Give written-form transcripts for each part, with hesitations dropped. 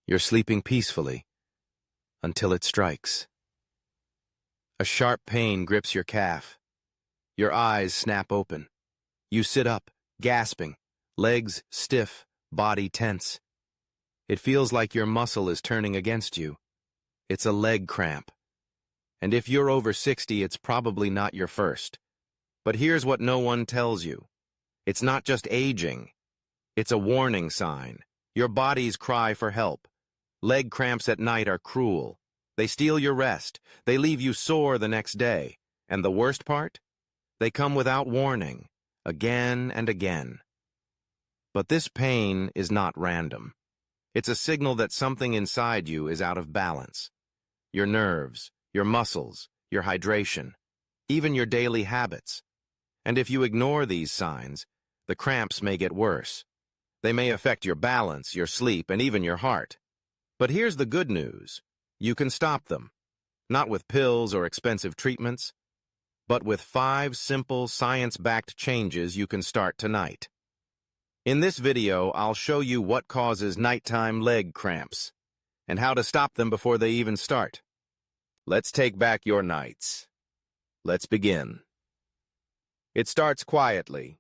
You're sleeping peacefully until it strikes. A sharp pain grips your calf. Your eyes snap open. You sit up, gasping, legs stiff, body tense. It feels like your muscle is turning against you. It's a leg cramp. And if you're over 60, it's probably not your first. But here's what no one tells you. It's not just aging. It's a warning sign. Your body's cry for help. Leg cramps at night are cruel. They steal your rest. They leave you sore the next day. And the worst part? They come without warning, again and again. But this pain is not random. It's a signal that something inside you is out of balance. Your nerves, your muscles, your hydration, even your daily habits. And if you ignore these signs, the cramps may get worse. They may affect your balance, your sleep, and even your heart. But here's the good news. You can stop them. Not with pills or expensive treatments, but with 5 simple science-backed changes you can start tonight. In this video, I'll show you what causes nighttime leg cramps and how to stop them before they even start. Let's take back your nights. Let's begin. It starts quietly.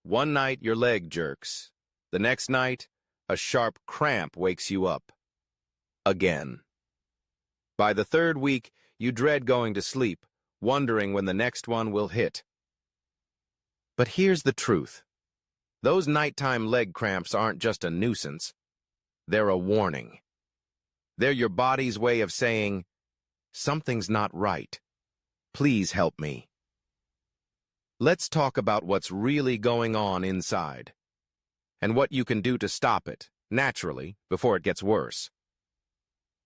One night your leg jerks. The next night, a sharp cramp wakes you up. Again. By the 3rd week, you dread going to sleep, wondering when the next one will hit. But here's the truth. Those nighttime leg cramps aren't just a nuisance. They're a warning. They're your body's way of saying, something's not right. Please help me. Let's talk about what's really going on inside and what you can do to stop it, naturally, before it gets worse.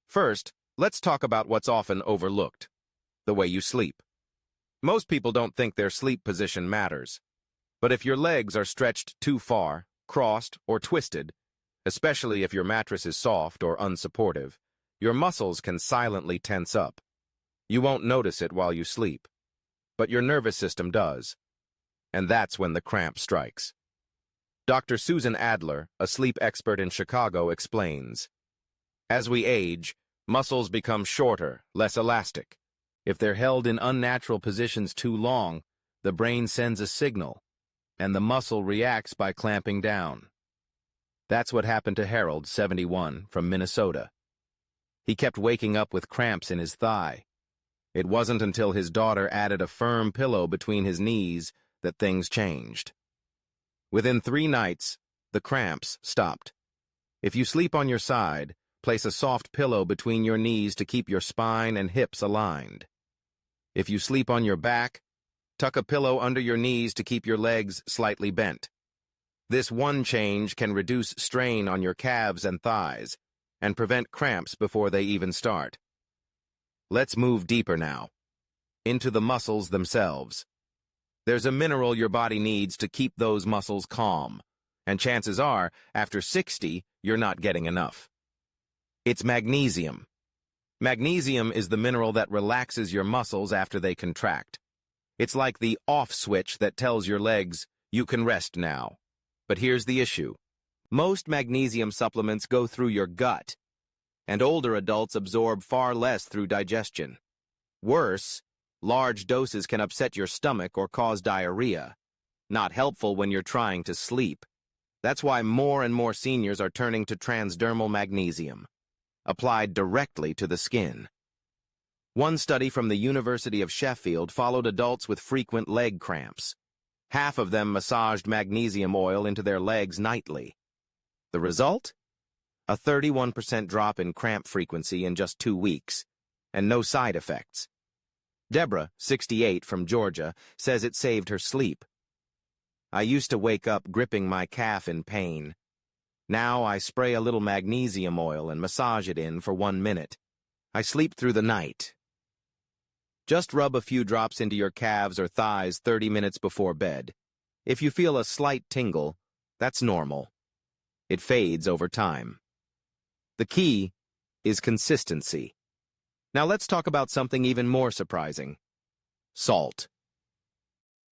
First, let's talk about what's often overlooked, the way you sleep. Most people don't think their sleep position matters. But if your legs are stretched too far, crossed, or twisted, especially if your mattress is soft or unsupportive, your muscles can silently tense up. You won't notice it while you sleep, but your nervous system does. And that's when the cramp strikes. Dr. Susan Adler, a sleep expert in Chicago, explains, as we age, muscles become shorter, less elastic. If they're held in unnatural positions too long, the brain sends a signal, and the muscle reacts by clamping down. That's what happened to Harold, 71, from Minnesota. He kept waking up with cramps in his thigh. It wasn't until his daughter added a firm pillow between his knees that things changed. Within 3 nights, the cramps stopped. If you sleep on your side, place a soft pillow between your knees to keep your spine and hips aligned. If you sleep on your back, tuck a pillow under your knees to keep your legs slightly bent. This one change can reduce strain on your calves and thighs and prevent cramps before they even start. Let's move deeper now, into the muscles themselves. There's a mineral your body needs to keep those muscles calm, and chances are, after 60, you're not getting enough. It's magnesium. Magnesium is the mineral that relaxes your muscles after they contract. It's like the off switch that tells your legs, you can rest now. But here's the issue. Most magnesium supplements go through your gut, and older adults absorb far less through digestion. Worse, large doses can upset your stomach or cause diarrhea. Not helpful when you're trying to sleep. That's why more and more seniors are turning to transdermal magnesium, applied directly to the skin. One study from the University of Sheffield followed adults with frequent leg cramps. Half of them massaged magnesium oil into their legs nightly. The result? A 31% drop in cramp frequency in just 2 weeks, and no side effects. Deborah, 68, from Georgia, says it saved her sleep. I used to wake up gripping my calf in pain. Now I spray a little magnesium oil and massage it in for 1 minute. I sleep through the night. Just rub a few drops into your calves or thighs 30 minutes before bed. If you feel a slight tingle, that's normal. It fades over time. The key is consistency. Now let's talk about something even more surprising. Salt.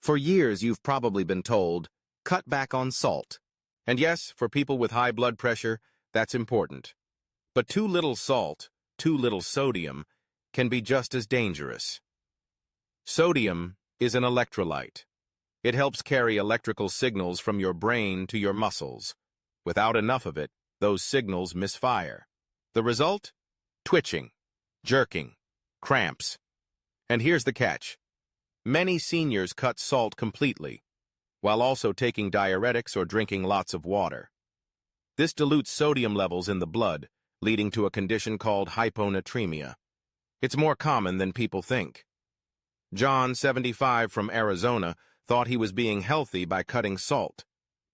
For years you've probably been told, cut back on salt. And yes, for people with high blood pressure, that's important. But too little salt, too little sodium, can be just as dangerous. Sodium is an electrolyte. It helps carry electrical signals from your brain to your muscles. Without enough of it, those signals misfire. The result? Twitching, jerking, cramps. And here's the catch. Many seniors cut salt completely, while also taking diuretics or drinking lots of water. This dilutes sodium levels in the blood, leading to a condition called hyponatremia. It's more common than people think. John, 75, from Arizona, thought he was being healthy by cutting salt,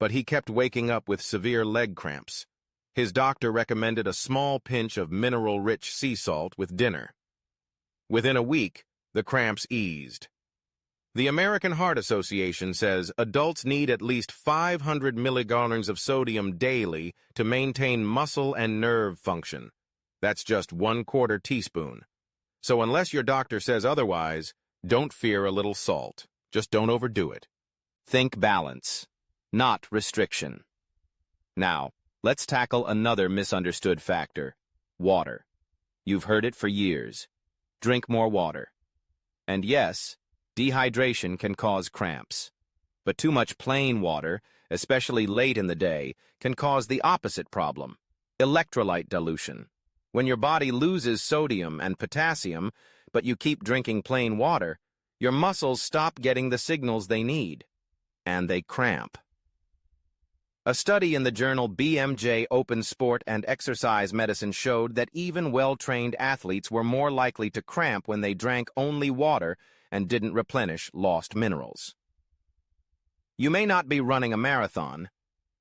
but he kept waking up with severe leg cramps. His doctor recommended a small pinch of mineral-rich sea salt with dinner. Within a week, the cramps eased. The American Heart Association says adults need at least 500 milligallons of sodium daily to maintain muscle and nerve function. That's just 1/4 teaspoon. So unless your doctor says otherwise, don't fear a little salt. Just don't overdo it. Think balance, not restriction. Now, let's tackle another misunderstood factor: water. You've heard it for years. Drink more water. And yes, dehydration can cause cramps. But too much plain water, especially late in the day, can cause the opposite problem: electrolyte dilution. When your body loses sodium and potassium, but you keep drinking plain water, your muscles stop getting the signals they need, and they cramp. A study in the journal BMJ Open Sport and Exercise Medicine showed that even well-trained athletes were more likely to cramp when they drank only water and didn't replenish lost minerals. You may not be running a marathon,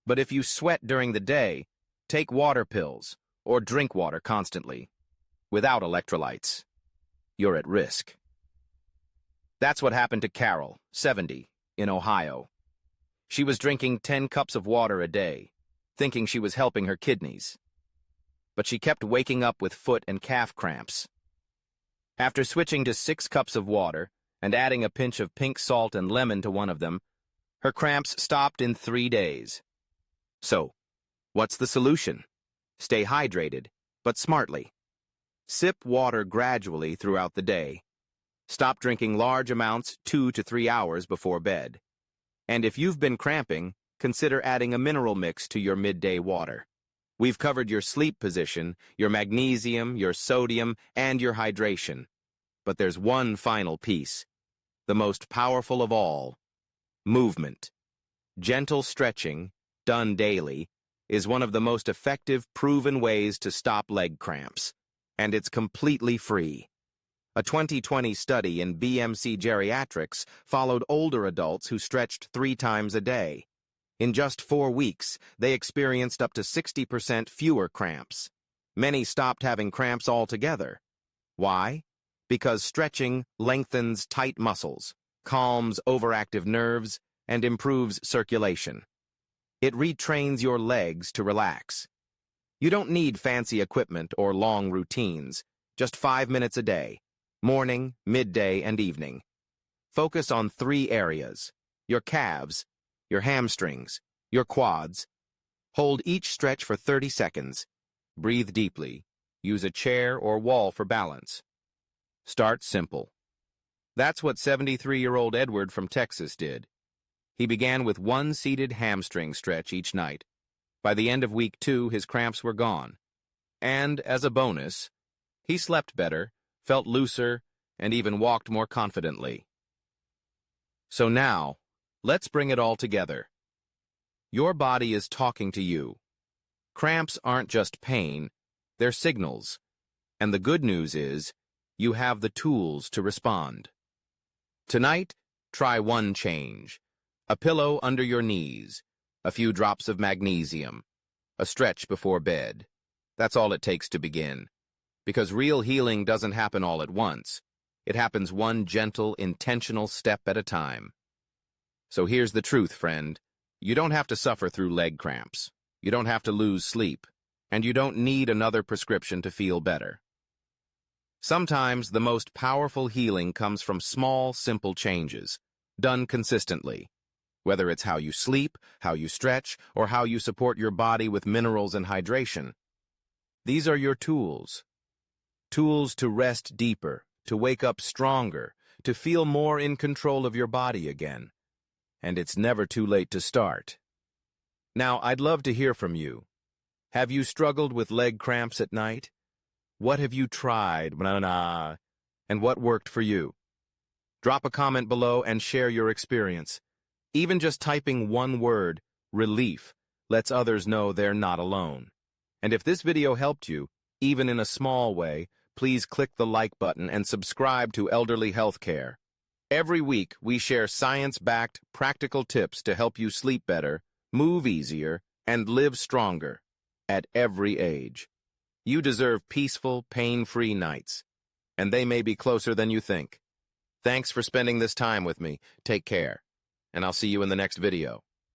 but if you sweat during the day, take water pills or drink water constantly. Without electrolytes, you're at risk. That's what happened to Carol, 70, in Ohio. She was drinking 10 cups of water a day, thinking she was helping her kidneys. But she kept waking up with foot and calf cramps. After switching to 6 cups of water and adding a pinch of pink salt and lemon to one of them, her cramps stopped in 3 days. So, what's the solution? Stay hydrated, but smartly. Sip water gradually throughout the day. Stop drinking large amounts 2 to 3 hours before bed. And if you've been cramping, consider adding a mineral mix to your midday water. We've covered your sleep position, your magnesium, your sodium, and your hydration. But there's one final piece, the most powerful of all: movement. Gentle stretching, done daily, is one of the most effective proven ways to stop leg cramps, and it's completely free. A 2020 study in BMC Geriatrics followed older adults who stretched 3 times a day. In just 4 weeks, they experienced up to 60% fewer cramps. Many stopped having cramps altogether. Why? Because stretching lengthens tight muscles, calms overactive nerves, and improves circulation. It retrains your legs to relax. You don't need fancy equipment or long routines, just 5 minutes a day. Morning, midday, and evening. Focus on 3 areas: your calves, your hamstrings, your quads. Hold each stretch for 30 seconds. Breathe deeply. Use a chair or wall for balance. Start simple. That's what 73-year-old Edward from Texas did. He began with 1 seated hamstring stretch each night. By the end of week 2, his cramps were gone. And, as a bonus, he slept better, felt looser, and even walked more confidently. So now, let's bring it all together. Your body is talking to you. Cramps aren't just pain, they're signals. And the good news is, you have the tools to respond. Tonight, try one change: a pillow under your knees, a few drops of magnesium, a stretch before bed. That's all it takes to begin. Because real healing doesn't happen all at once. It happens one gentle, intentional step at a time. So here's the truth, friend. You don't have to suffer through leg cramps. You don't have to lose sleep. And you don't need another prescription to feel better. Sometimes the most powerful healing comes from small, simple changes, done consistently. Whether it's how you sleep, how you stretch, or how you support your body with minerals and hydration. These are your tools. Tools to rest deeper, to wake up stronger, to feel more in control of your body again. And it's never too late to start. Now, I'd love to hear from you. Have you struggled with leg cramps at night? What have you tried? And what worked for you? Drop a comment below and share your experience. Even just typing one word, relief, lets others know they're not alone. And if this video helped you, even in a small way, please click the like button and subscribe to Elderly Healthcare. Every week, we share science-backed, practical tips to help you sleep better, move easier, and live stronger at every age. You deserve peaceful, pain-free nights, and they may be closer than you think. Thanks for spending this time with me. Take care, and I'll see you in the next video.